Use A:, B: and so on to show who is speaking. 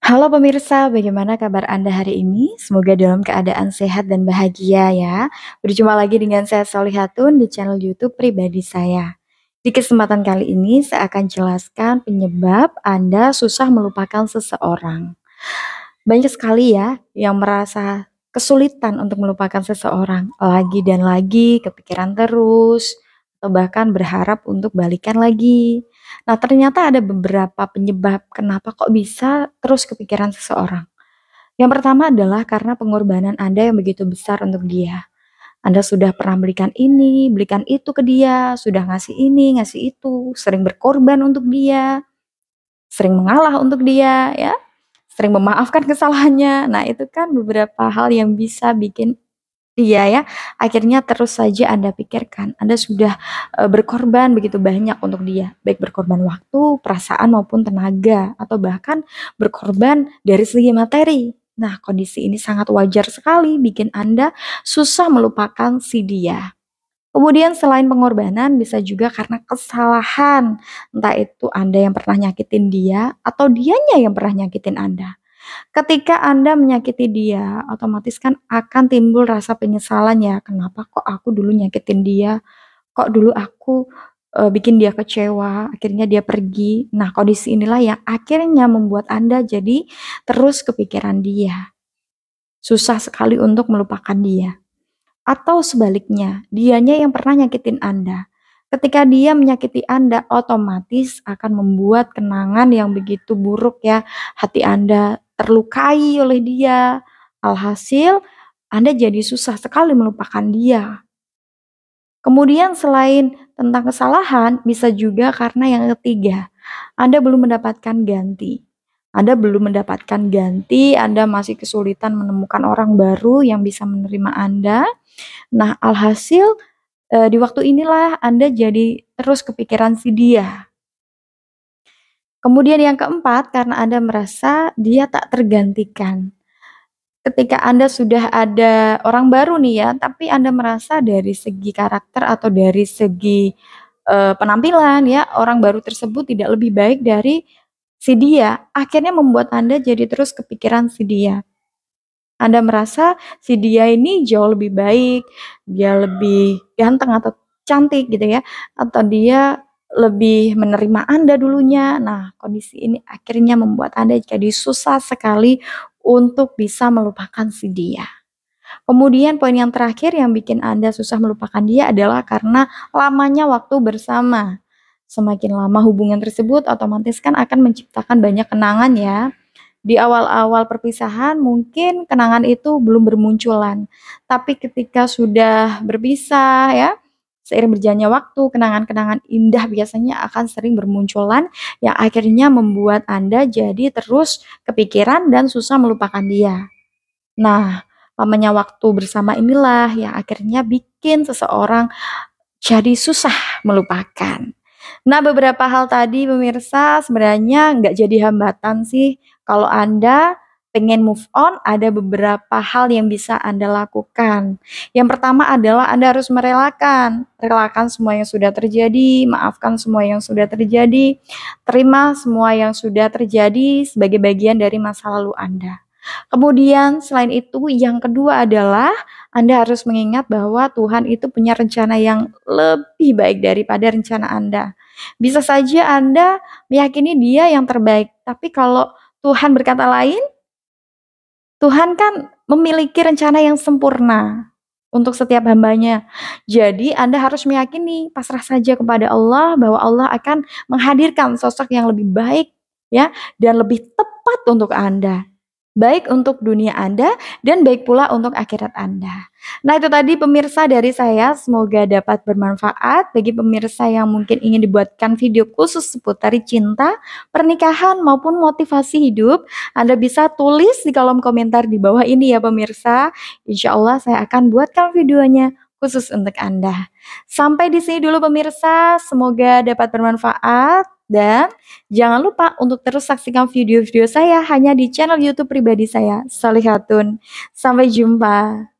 A: Halo pemirsa, bagaimana kabar Anda hari ini? Semoga dalam keadaan sehat dan bahagia ya. Berjumpa lagi dengan saya Solihatun di channel YouTube pribadi saya. Di kesempatan kali ini saya akan jelaskan penyebab Anda susah melupakan seseorang. Banyak sekali ya yang merasa kesulitan untuk melupakan seseorang, lagi dan lagi kepikiran terus, atau bahkan berharap untuk balikan lagi. Nah, ternyata ada beberapa penyebab kenapa kok bisa terus kepikiran seseorang. Yang pertama adalah karena pengorbanan Anda yang begitu besar untuk dia. Anda sudah pernah belikan ini, belikan itu ke dia, sudah ngasih ini, ngasih itu, sering berkorban untuk dia, sering mengalah untuk dia, ya, sering memaafkan kesalahannya. Nah, itu kan beberapa hal yang bisa bikin dia ya, akhirnya terus saja Anda pikirkan. Anda sudah, berkorban begitu banyak untuk dia, baik berkorban waktu, perasaan, maupun tenaga, atau bahkan berkorban dari segi materi. Nah, kondisi ini sangat wajar sekali bikin Anda susah melupakan si dia. Kemudian selain pengorbanan bisa juga karena kesalahan, entah itu Anda yang pernah nyakitin dia atau dianya yang pernah nyakitin Anda. Ketika Anda menyakiti dia, otomatis kan akan timbul rasa penyesalan ya, "Kenapa kok aku dulu nyakitin dia? Kok dulu aku, bikin dia kecewa, akhirnya dia pergi." Nah, kondisi inilah yang akhirnya membuat Anda jadi terus kepikiran dia, susah sekali untuk melupakan dia. Atau sebaliknya, dianya yang pernah nyakitin Anda. Ketika dia menyakiti Anda, otomatis akan membuat kenangan yang begitu buruk ya. Hati Anda terlukai oleh dia. Alhasil, Anda jadi susah sekali melupakan dia. Kemudian selain tentang kesalahan, bisa juga karena yang ketiga, Anda belum mendapatkan ganti. Anda belum mendapatkan ganti, Anda masih kesulitan menemukan orang baru yang bisa menerima Anda. Nah, alhasil, di waktu inilah Anda jadi terus kepikiran si dia. Kemudian yang keempat, karena Anda merasa dia tak tergantikan. Ketika Anda sudah ada orang baru nih ya, tapi Anda merasa dari segi karakter atau dari segi, penampilan ya, orang baru tersebut tidak lebih baik dari si dia, akhirnya membuat Anda jadi terus kepikiran si dia. Anda merasa si dia ini jauh lebih baik, dia lebih ganteng atau cantik gitu ya, atau dia lebih menerima Anda dulunya. Nah, kondisi ini akhirnya membuat Anda jadi susah sekali untuk bisa melupakan si dia. Kemudian poin yang terakhir yang bikin Anda susah melupakan dia adalah karena lamanya waktu bersama. Semakin lama hubungan tersebut otomatis kan akan menciptakan banyak kenangan ya. Di awal-awal perpisahan mungkin kenangan itu belum bermunculan, tapi ketika sudah berpisah ya, seiring berjalannya waktu, kenangan-kenangan indah biasanya akan sering bermunculan yang akhirnya membuat Anda jadi terus kepikiran dan susah melupakan dia. Nah, lamanya waktu bersama inilah yang akhirnya bikin seseorang jadi susah melupakan. Nah, beberapa hal tadi pemirsa sebenarnya nggak jadi hambatan sih. Kalau Anda pengen move on, ada beberapa hal yang bisa Anda lakukan. Yang pertama adalah Anda harus merelakan. Relakan semua yang sudah terjadi, maafkan semua yang sudah terjadi, terima semua yang sudah terjadi sebagai bagian dari masa lalu Anda. Kemudian selain itu yang kedua adalah Anda harus mengingat bahwa Tuhan itu punya rencana yang lebih baik daripada rencana Anda. Bisa saja Anda meyakini dia yang terbaik, tapi kalau Tuhan berkata lain, Tuhan kan memiliki rencana yang sempurna untuk setiap hambanya. Jadi Anda harus meyakini, pasrah saja kepada Allah bahwa Allah akan menghadirkan sosok yang lebih baik ya dan lebih tepat untuk Anda. Baik untuk dunia Anda dan baik pula untuk akhirat Anda. Nah, itu tadi pemirsa dari saya, semoga dapat bermanfaat bagi pemirsa yang mungkin ingin dibuatkan video khusus seputar cinta, pernikahan maupun motivasi hidup. Anda bisa tulis di kolom komentar di bawah ini ya pemirsa. Insya Allah saya akan buatkan videonya khusus untuk Anda. Sampai di sini dulu pemirsa, semoga dapat bermanfaat dan jangan lupa untuk terus saksikan video-video saya hanya di channel YouTube pribadi saya, Solihatun. Sampai jumpa.